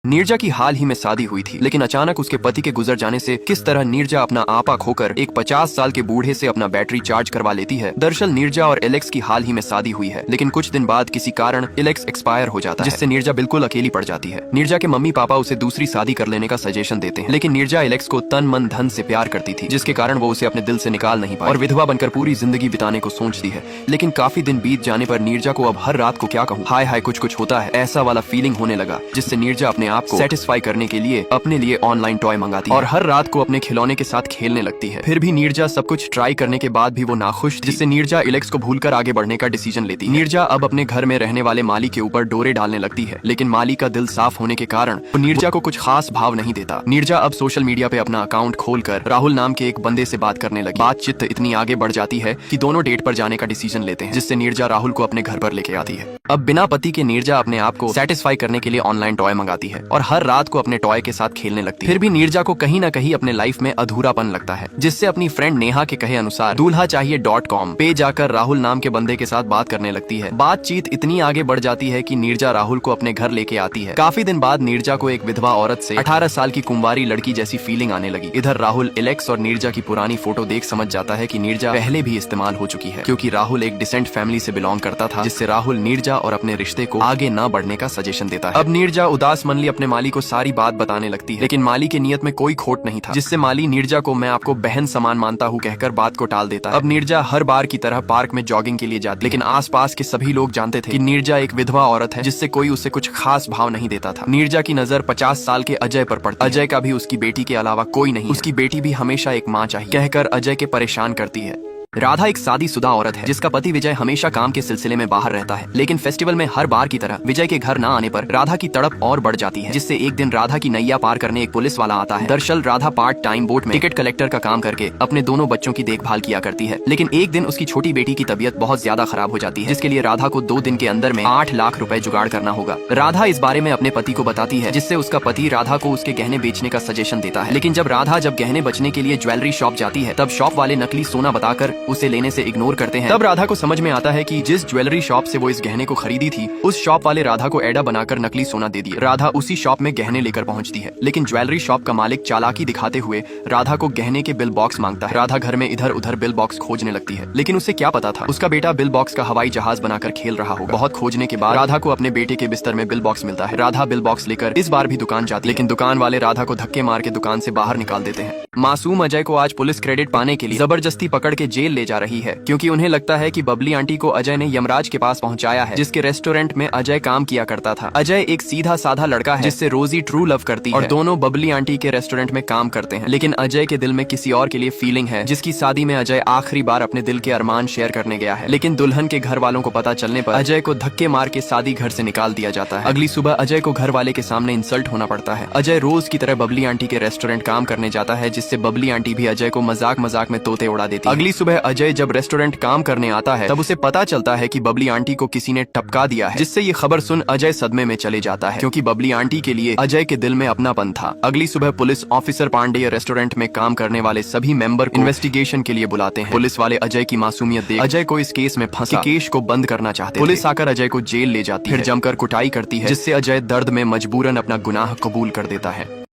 नीरजा की हाल ही में शादी हुई थी, लेकिन अचानक उसके पति के गुजर जाने से किस तरह नीरजा अपना आपा खोकर एक 50 साल के बूढ़े से अपना बैटरी चार्ज करवा लेती है। दरअसल नीरजा और एलेक्स की हाल ही में शादी हुई है, लेकिन कुछ दिन बाद किसी कारण एलेक्स एक्सपायर हो जाता है, जिससे नीरजा बिल्कुल अकेली पड़ जाती है। नीरजा के मम्मी पापा उसे दूसरी शादी कर लेने का सजेशन देते हैं, लेकिन नीरजा एलेक्स को तन मन धन से प्यार करती थी, जिसके कारण वो उसे अपने दिल से निकाल नहीं पाई और विधवा बनकर पूरी जिंदगी बिताने को सोचती है। लेकिन काफी दिन बीत जाने पर नीरजा को अब हर रात को क्या कहूँ, हाय हाय कुछ कुछ होता है ऐसा वाला फीलिंग होने लगा, जिससे नीरजा अपने आप को सेटिस्फाई करने के लिए अपने लिए ऑनलाइन टॉय मंगाती है और हर रात को अपने खिलौने के साथ खेलने लगती है। फिर भी नीरजा सब कुछ ट्राई करने के बाद भी वो नाखुश थी, जिससे नीरजा एलेक्स को भूलकर आगे बढ़ने का डिसीजन लेती है। नीरजा अब अपने घर में रहने वाले माली के ऊपर डोरे डालने लगती है, लेकिन माली का दिल साफ होने के कारण वो नीरजा को कुछ खास भाव नहीं देता। नीरजा अब सोशल मीडिया पे अपना अकाउंट खोलकर राहुल नाम के एक बंदे से बात करने लगी। बातचीत इतनी आगे बढ़ जाती है कि दोनों डेट पर जाने का डिसीजन लेते हैं, जिससे नीरजा राहुल को अपने घर पर लेके आती है। अब बिना पति के नीरजा अपने आप को सेटिस्फाई करने के लिए ऑनलाइन टॉय मंगाती है और हर रात को अपने टॉय के साथ खेलने लगती है। फिर भी नीरजा को कहीं ना कहीं अपने लाइफ में अधूरापन लगता है, जिससे अपनी फ्रेंड नेहा के कहे अनुसार दूल्हा चाहिए .com पे जाकर राहुल नाम के बंदे के साथ बात करने लगती है। बातचीत इतनी आगे बढ़ जाती है कि नीरजा राहुल को अपने घर लेके आती है। काफी दिन बाद नीरजा को एक विधवा औरत से 18 साल की कुंवारी लड़की जैसी फीलिंग आने लगी। इधर राहुल एलेक्स और नीरजा की पुरानी फोटो देख समझ जाता है कि नीरजा पहले भी इस्तेमाल हो चुकी है, क्योंकि राहुल एक डिसेंट फैमिली से बिलोंग करता था, जिससे राहुल नीरजा और अपने रिश्ते को आगे न बढ़ने का सजेशन देता है। अब नीरजा उदास मनली अपने माली को सारी बात बताने लगती है, लेकिन माली की नीयत में कोई खोट नहीं था, जिससे माली नीरजा को मैं आपको बहन समान मानता हूँ कहकर बात को टाल देता है। अब नीरजा हर बार की तरह पार्क में जॉगिंग के लिए जाती, लेकिन आसपास के सभी लोग जानते थे कि नीरजा एक विधवा औरत है, जिससे कोई उसे कुछ खास भाव नहीं देता था। नीरजा की नजर 50 साल के अजय पर पड़ती। अजय का भी उसकी बेटी के अलावा कोई नहीं, उसकी बेटी भी हमेशा एक माँ चाहिए कहकर अजय के परेशान करती है। राधा एक शादीशुदा औरत है, जिसका पति विजय हमेशा काम के सिलसिले में बाहर रहता है, लेकिन फेस्टिवल में हर बार की तरह विजय के घर न आने पर राधा की तड़प और बढ़ जाती है, जिससे एक दिन राधा की नैया पार करने एक पुलिस वाला आता है। दरअसल राधा पार्ट टाइम बोट में टिकट कलेक्टर का काम करके अपने दोनों बच्चों की देखभाल किया करती है, लेकिन एक दिन उसकी छोटी बेटी की तबीयत बहुत ज्यादा खराब हो जाती है, जिसके लिए राधा को 2 दिन के अंदर में 8 लाख रुपए जुगाड़ करना होगा। राधा इस बारे में अपने पति को बताती है, जिससे उसका पति राधा को उसके गहने बेचने का सजेशन देता है। लेकिन जब राधा गहने बचने के लिए ज्वेलरी शॉप जाती है, तब शॉप वाले नकली सोना बताकर उसे लेने से इग्नोर करते हैं। तब राधा को समझ में आता है कि जिस ज्वेलरी शॉप से वो इस गहने को खरीदी थी, उस शॉप वाले राधा को एडा बनाकर नकली सोना दे दिया। राधा उसी शॉप में गहने लेकर पहुंचती है, लेकिन ज्वेलरी शॉप का मालिक चालाकी दिखाते हुए राधा को गहने के बिल बॉक्स मांगता है। राधा घर में इधर उधर बिल बॉक्स खोजने लगती है, लेकिन उसे क्या पता था उसका बेटा बिल बॉक्स का हवाई जहाज बनाकर खेल रहा होगा। बहुत खोजने के बाद राधा को अपने बेटे के बिस्तर में बिल बॉक्स मिलता है। राधा बिल बॉक्स लेकर इस बार भी दुकान जाती है, लेकिन दुकान वाले राधा को धक्के मार के दुकान से बाहर निकाल देते हैं। मासूम अजय को आज पुलिस क्रेडिट पाने के लिए जबरदस्ती पकड़ के जेल ले जा रही है, क्योंकि उन्हें लगता है कि बबली आंटी को अजय ने यमराज के पास पहुंचाया है, जिसके रेस्टोरेंट में अजय काम किया करता था। अजय एक सीधा साधा लड़का है, जिससे रोजी ट्रू लव करती है और दोनों बबली आंटी के रेस्टोरेंट में काम करते हैं, लेकिन अजय के दिल में किसी और के लिए फीलिंग है, जिसकी शादी में अजय आखिरी बार अपने दिल के अरमान शेयर करने गया है। लेकिन दुल्हन के घर वालों को पता चलने पर अजय को धक्के मार के शादी घर से निकाल दिया जाता है। अगली सुबह अजय को घर वाले के सामने इंसल्ट होना पड़ता है। अजय रोज की तरह बबली आंटी के रेस्टोरेंट काम करने जाता है, जिससे बबली आंटी भी अजय को मजाक मजाक में तोते उड़ा देती है। अगली सुबह अजय जब रेस्टोरेंट काम करने आता है, तब उसे पता चलता है कि बबली आंटी को किसी ने टपका दिया है, जिससे ये खबर सुन अजय सदमे में चले जाता है, क्योंकि बबली आंटी के लिए अजय के दिल में अपनापन था। अगली सुबह पुलिस ऑफिसर पांडे रेस्टोरेंट में काम करने वाले सभी मेंबर को इन्वेस्टिगेशन के लिए बुलाते हैं। पुलिस वाले अजय की मासूमियत देख अजय को इस केस में फंसा केस को बंद करना चाहते हैं। पुलिस आकर अजय को जेल ले जाती है, फिर जमकर कुटाई करती है, जिससे अजय दर्द में मजबूरन अपना गुनाह कबूल कर देता है।